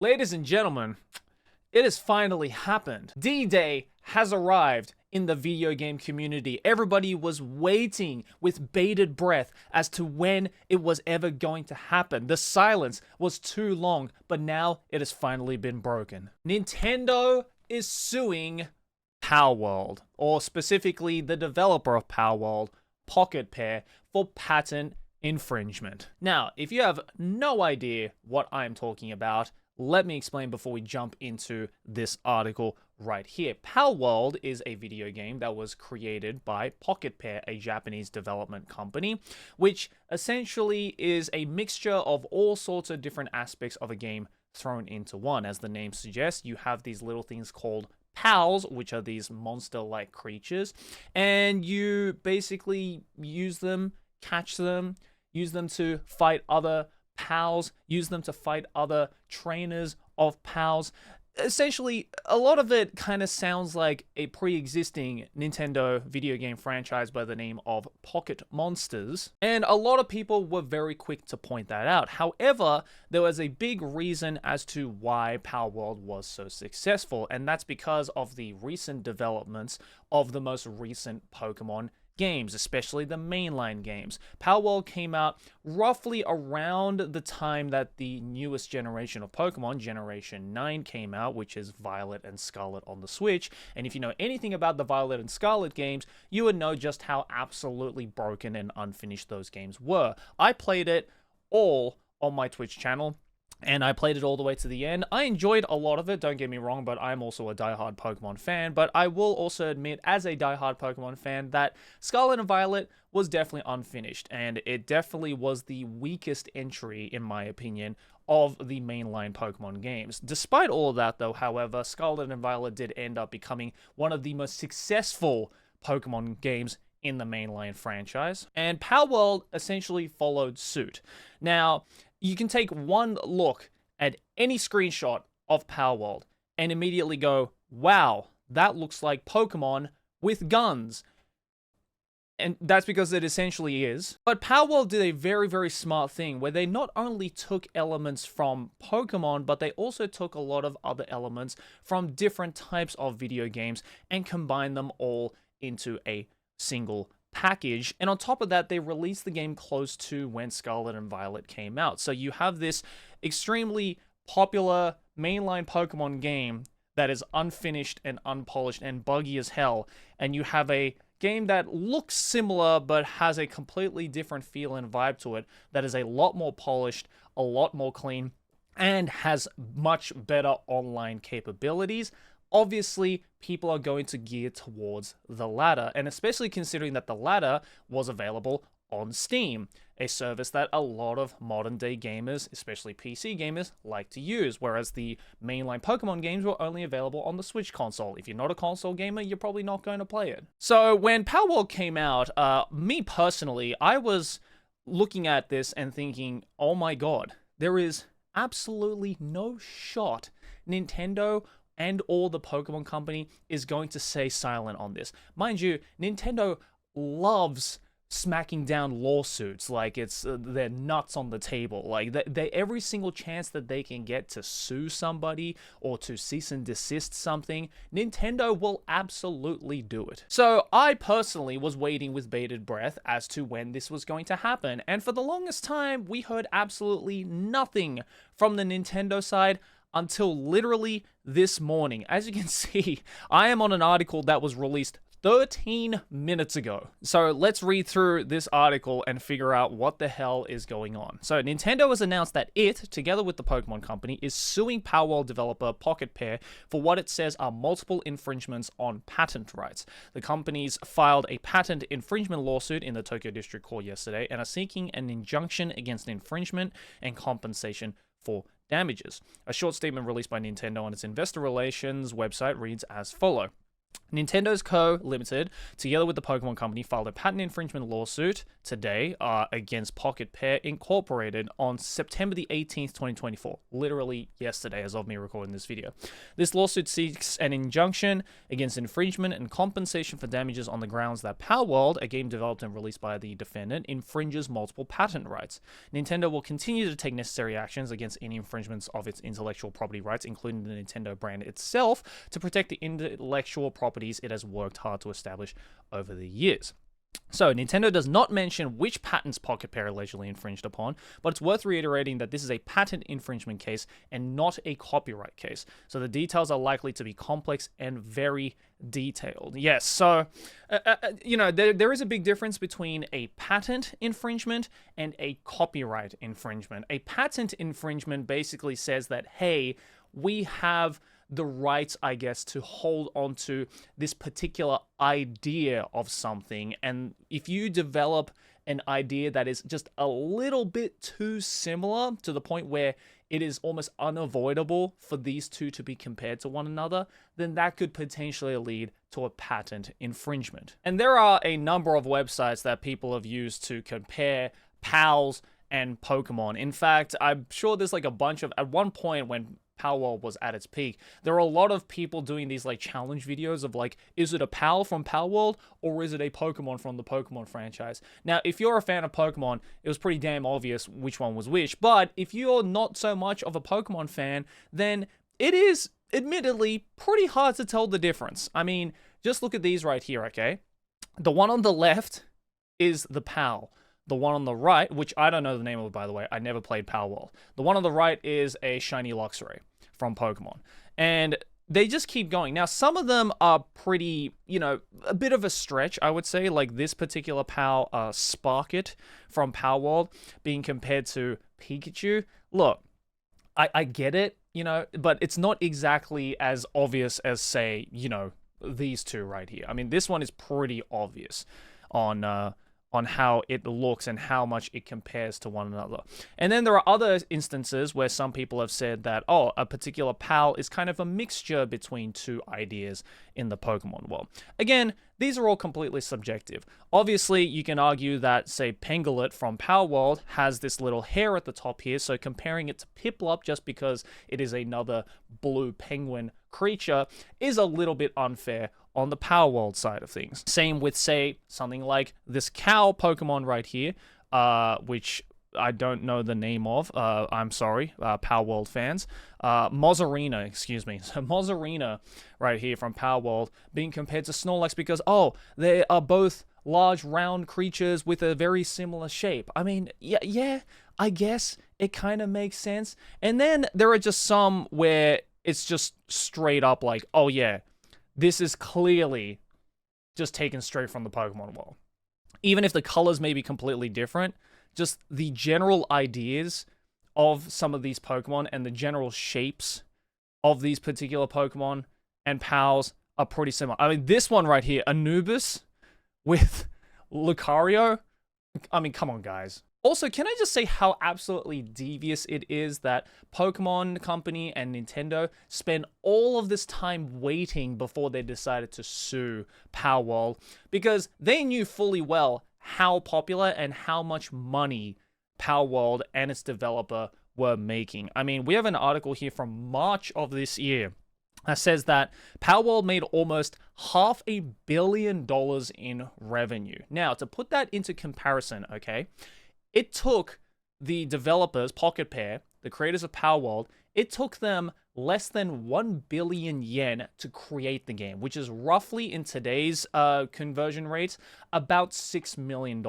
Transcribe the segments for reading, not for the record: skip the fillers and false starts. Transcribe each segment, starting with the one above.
Ladies and gentlemen, it has finally happened. D-Day has arrived in the video game community. Everybody was waiting with bated breath as to when it was ever going to happen. The silence was too long, but now it has finally been broken. Nintendo is suing Palworld, or specifically the developer of Palworld, Pocketpair, for patent infringement. Now, if you have no idea what I'm talking about, let me explain before we jump into this article right here. Palworld is a video game that was created by Pocketpair, a Japanese development company, which essentially is a mixture of all sorts of different aspects of a game thrown into one. As the name suggests, you have these little things called pals, which are these monster-like creatures, and you basically use them, catch them, use them to fight other pals, use them to fight other trainers of pals. Essentially, a lot of it kind of sounds like a pre-existing Nintendo video game franchise by the name of Pocket Monsters, and a lot of people were very quick to point that out. However, there was a big reason as to why Palworld was so successful, and that's because of the recent developments of the most recent Pokemon games, especially the mainline games. Palworld came out roughly around the time that the newest generation of Pokemon, Generation 9, came out, which is Violet and Scarlet on the Switch. And if you know anything about the Violet and Scarlet games, you would know just how absolutely broken and unfinished those games were. I played it all on my Twitch channel, and I played it all the way to the end. I enjoyed a lot of it, don't get me wrong, but I'm also a diehard Pokemon fan. But I will also admit, as a diehard Pokemon fan, that Scarlet and Violet was definitely unfinished, and it definitely was the weakest entry, in my opinion, of the mainline Pokemon games. Despite all of that, though, however, Scarlet and Violet did end up becoming one of the most successful Pokemon games in the mainline franchise, and Palworld essentially followed suit. Now, you can take one look at any screenshot of Palworld and immediately go, wow, that looks like Pokemon with guns. And that's because it essentially is. But Palworld did a very, very smart thing where they not only took elements from Pokemon, but they also took a lot of other elements from different types of video games and combined them all into a single package. And on top of that, they released the game close to when Scarlet and Violet came out. So you have this extremely popular mainline Pokemon game that is unfinished and unpolished and buggy as hell, and you have a game that looks similar but has a completely different feel and vibe to it that is a lot more polished, a lot more clean, and has much better online capabilities. Obviously, people are going to gear towards the latter, and especially considering that the latter was available on Steam, a service that a lot of modern-day gamers, especially PC gamers, like to use, whereas the mainline Pokemon games were only available on the Switch console. If you're not a console gamer, you're probably not going to play it. So when Palworld came out, me personally, I was looking at this and thinking, oh my god, there is absolutely no shot Nintendo and or the Pokemon Company is going to stay silent on this. Mind you, Nintendo loves smacking down lawsuits like it's they're nuts on the table. Like they every single chance that they can get to sue somebody or to cease and desist something, Nintendo will absolutely do it. So I personally was waiting with bated breath as to when this was going to happen, and for the longest time we heard absolutely nothing from the Nintendo side until literally this morning. As you can see, I am on an article that was released 13 minutes ago. So let's read through this article and figure out what the hell is going on. So Nintendo has announced that it, together with the Pokemon Company, is suing Palworld developer Pocketpair for what it says are multiple infringements on patent rights. The companies filed a patent infringement lawsuit in the Tokyo District Court yesterday and are seeking an injunction against infringement and compensation for damages. A short statement released by Nintendo on its investor relations website reads as follows. Nintendo's Co. Limited, together with the Pokemon Company, filed a patent infringement lawsuit today against Pocketpair Incorporated on September the 18th, 2024. Literally yesterday, as of me recording this video. This lawsuit seeks an injunction against infringement and compensation for damages on the grounds that Palworld, a game developed and released by the defendant, infringes multiple patent rights. Nintendo will continue to take necessary actions against any infringements of its intellectual property rights, including the Nintendo brand itself, to protect the intellectual property it has worked hard to establish over the years. So, Nintendo does not mention which patents Pocketpair allegedly infringed upon, but it's worth reiterating that this is a patent infringement case and not a copyright case. So the details are likely to be complex and very detailed. Yes, so, there is a big difference between a patent infringement and a copyright infringement. A patent infringement basically says that, hey, we have the rights, I guess, to hold on to this particular idea of something. And if you develop an idea that is just a little bit too similar to the point where it is almost unavoidable for these two to be compared to one another, then that could potentially lead to a patent infringement. And there are a number of websites that people have used to compare PALs and Pokemon. In fact, I'm sure there's like a bunch of, at one point when Palworld was at its peak, there were a lot of people doing these like challenge videos of like, is it a PAL from Palworld or is it a Pokemon from the Pokemon franchise? Now, if you're a fan of Pokemon, it was pretty damn obvious which one was which, but if you're not so much of a Pokemon fan, then it is admittedly pretty hard to tell the difference. I mean, just look at these right here, okay? The one on the left is the PAL. The one on the right, which I don't know the name of, by the way, I never played Palworld. The one on the right is a shiny Luxray from Pokemon. And they just keep going. Now, some of them are pretty, a bit of a stretch, I would say, like this particular PAL, Sparkit from Palworld, being compared to Pikachu. Look, I get it, but it's not exactly as obvious as, say, these two right here. I mean, this one is pretty obvious on how it looks and how much it compares to one another. And then there are other instances where some people have said that, oh, a particular PAL is kind of a mixture between two ideas in the Pokemon world. Again, these are all completely subjective. Obviously, you can argue that, say, Pangolin from Palworld has this little hair at the top here, so comparing it to Piplup just because it is another blue penguin creature is a little bit unfair on the Palworld side of things. Same with, say, something like this cow Pokemon right here, which I don't know the name of. I'm sorry, Palworld fans. Mozzarina, excuse me. So Mozzarina right here from Palworld being compared to Snorlax because, oh, they are both large, round creatures with a very similar shape. I mean, yeah, I guess it kind of makes sense. And then there are just some where it's just straight up like, oh yeah, this is clearly just taken straight from the Pokemon world. Even if the colors may be completely different, just the general ideas of some of these Pokemon and the general shapes of these particular Pokemon and PALs are pretty similar. I mean, this one right here, Anubis with Lucario. I mean, come on, guys. Also, can I just say how absolutely devious it is that Pokemon Company and Nintendo spend all of this time waiting before they decided to sue Palworld, because they knew fully well how popular and how much money Palworld and its developer were making. I mean, we have an article here from March of this year that says that Palworld made almost $500 million in revenue. Now, to put that into comparison, okay, it took the developers, Pocketpair, the creators of Palworld, it took them less than 1 billion yen to create the game, which is roughly, in today's conversion rates, about $6 million.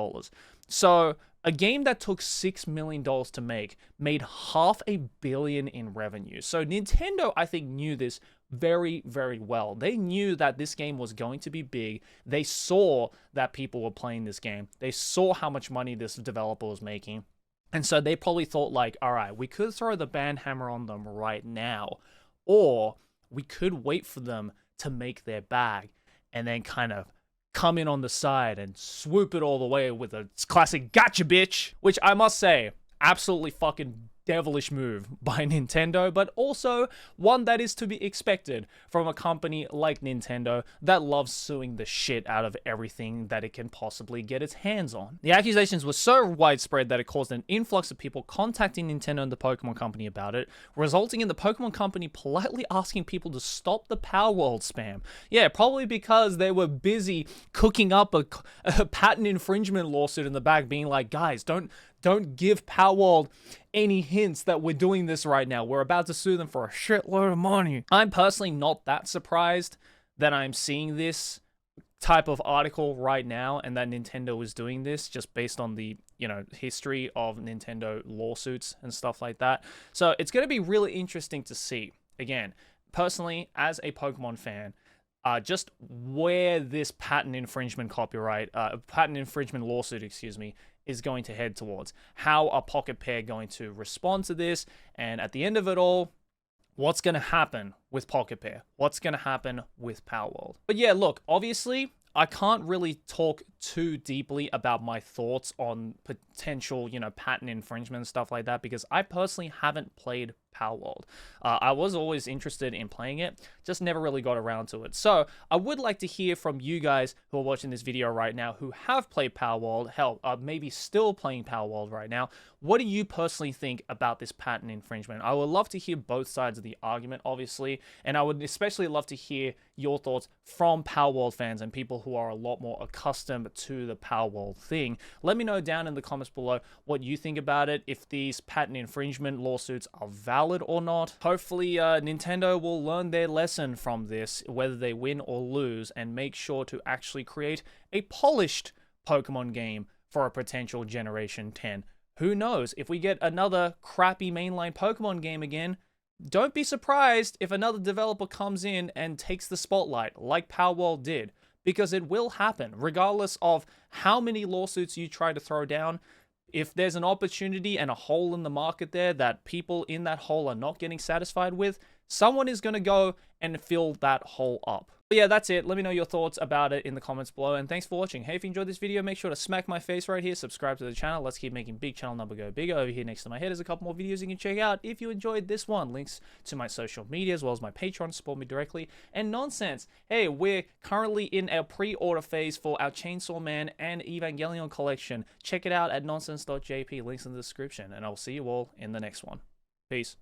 So a game that took $6 million to make made $500 million in revenue. So Nintendo, I think, knew this very, very well. They knew that this game was going to be big. They saw that people were playing this game. They saw how much money this developer was making. And so they probably thought like, all right, we could throw the ban hammer on them right now, or we could wait for them to make their bag and then kind of come in on the side and swoop it all the way with a classic gotcha bitch, which I must say, absolutely fucking devilish move by Nintendo, but also one that is to be expected from a company like Nintendo that loves suing the shit out of everything that it can possibly get its hands on. The accusations were so widespread that it caused an influx of people contacting Nintendo and the Pokemon Company about it, resulting in the Pokemon Company politely asking people to stop the Palworld spam. Yeah, probably because they were busy cooking up a patent infringement lawsuit in the back, being like, guys, don't give Palworld any hints that we're doing this right now. We're about to sue them for a shitload of money. I'm personally not that surprised that I'm seeing this type of article right now and that Nintendo is doing this, just based on the, history of Nintendo lawsuits and stuff like that. So it's going to be really interesting to see. Again, personally, as a Pokemon fan, just where this patent infringement lawsuit, is going to head towards. How are Pocketpair going to respond to this? And at the end of it all, what's going to happen with Pocketpair? What's going to happen with Palworld? But yeah, look, obviously, I can't really talk too deeply about my thoughts on potential, patent infringement and stuff like that, because I personally haven't played Palworld. I was always interested in playing it, just never really got around to it. So I would like to hear from you guys who are watching this video right now who have played Palworld, hell, maybe still playing Palworld right now. What do you personally think about this patent infringement? I would love to hear both sides of the argument, obviously, and I would especially love to hear your thoughts from Palworld fans and people who are a lot more accustomed to the Palworld thing. Let me know down in the comments below what you think about it, if these patent infringement lawsuits are valid or not. Hopefully, Nintendo will learn their lesson from this, whether they win or lose, and make sure to actually create a polished Pokemon game for a potential Generation 10. Who knows? If we get another crappy mainline Pokemon game again, don't be surprised if another developer comes in and takes the spotlight, like Palworld did, because it will happen, regardless of how many lawsuits you try to throw down. If there's an opportunity and a hole in the market there that people in that hole are not getting satisfied with, someone is going to go and fill that hole up. But yeah, that's it. Let me know your thoughts about it in the comments below, and thanks for watching. Hey, if you enjoyed this video, make sure to smack my face right here, subscribe to the channel. Let's keep making big channel number go bigger. Over here next to my head is a couple more videos you can check out if you enjoyed this one. Links to my social media as well as my Patreon to support me directly. And nonsense, hey, we're currently in our pre-order phase for our Chainsaw Man and Evangelion collection. Check it out at nonsense.jp, links in the description, and I'll see you all in the next one. Peace.